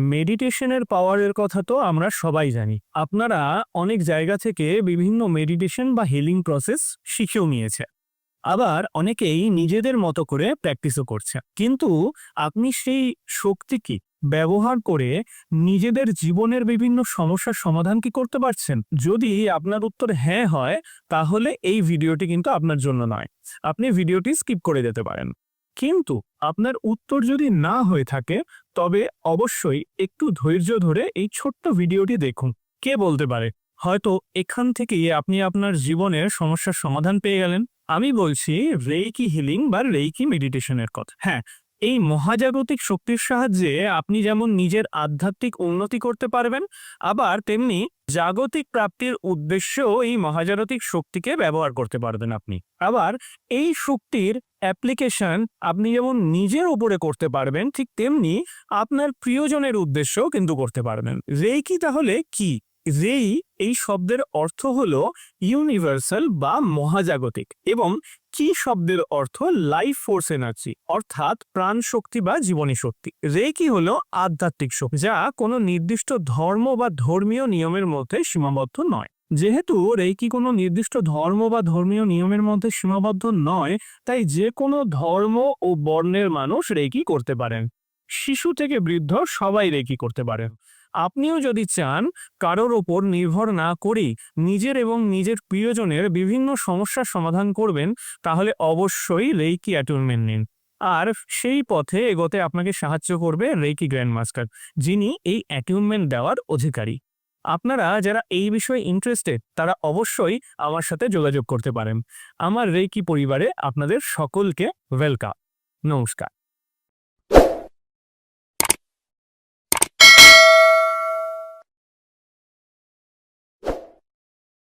মেডিটেশনের পাওয়ারের কথা তো আমরা সবাই জানি। আপনারা অনেক জায়গা থেকে বিভিন্ন মেডিটেশন বা হিলিং প্রসেস শিখেও নিয়েছে। আবার অনেকেই নিজেদের মতো করে প্র্যাকটিসও করছে। কিন্তু আপনি সেই শক্তি কি ব্যবহার করে নিজেদের জীবনের বিভিন্ন সমস্যার সমাধান কি করতে পারছেন? যদি আপনার উত্তর হ্যাঁ হয়, তাহলে এই ভিডিওটি কিন্তু আপনার জন্য নয়। আপনি ভিডিওটি স্কিপ করে যেতে পারেন। কিন্তু আপনার উত্তর যদি না হয়ে থাকে, তবে অবশ্যই একটু ধৈর্য ধরে এই ছোট্ট ভিডিওটি দেখুন। কে বলতে পারে, হয়তো এখান থেকেই আপনি আপনার জীবনের সমস্যার সমাধান পেয়ে গেলেন। আমি বলছি রেইকি হিলিং বা রেইকি মেডিটেশনের কথা। হ্যাঁ, এই মহাজাগতিক শক্তির সাহায্যে আপনি যেমন নিজের আধ্যাত্মিক উন্নতি করতে পারবেন, আবার তেমনি জাগতিক প্রাপ্তির উদ্দেশ্যেও এই মহাজাগতিক শক্তিকে ব্যবহার করতে পারবেন আপনি। আবার এই শক্তির অ্যাপ্লিকেশন আপনি যেমন নিজের উপরে করতে পারবেন, ঠিক তেমনি আপনার প্রিয়জনের উদ্দেশ্যেও কিন্তু করতে পারবেন। রেইকি তাহলে কি? রেই এই শব্দের অর্থ হলো ইউনিভার্সাল বা মহাজাগতিক, এবং কি শব্দের অর্থ লাইফ ফোর্স এনার্জি, অর্থাৎ প্রাণ শক্তি বা জীবনী শক্তি। রেইকি হলো আধ্যাত্মিক শক্তি, যা কোনো নির্দিষ্ট ধর্ম বা ধর্মীয় নিয়মের মধ্যে সীমাবদ্ধ নয়। যেহেতু রেইকি কোনো নির্দিষ্ট ধর্ম বা ধর্মীয় নিয়মের মধ্যে সীমাবদ্ধ নয়, তাই যে কোনো ধর্ম ও বর্ণের মানুষ রেইকি করতে পারেন। শিশু থেকে বৃদ্ধ সবাই রেইকি করতে পারেন। আপনিও যদি চান কারোর ওপর নির্ভর না করেই নিজের এবং নিজের প্রিয়জনের বিভিন্ন সমস্যার সমাধান করবেন, তাহলে অবশ্যই রেইকি অ্যাটুনমেন্ট নিন। আর সেই পথে এগোতে আপনাকে সাহায্য করবে রেইকি গ্র্যান্ডমাস্টার, যিনি এই অ্যাটুনমেন্ট দেওয়ার অধিকারী। আপনারা যারা এই বিষয়ে ইন্টারেস্টেড, তারা অবশ্যই আমার সাথে যোগাযোগ করতে পারেন। আমার রেইকি পরিবারে আপনাদের সকলকে ওয়েলকাম। নমস্কার।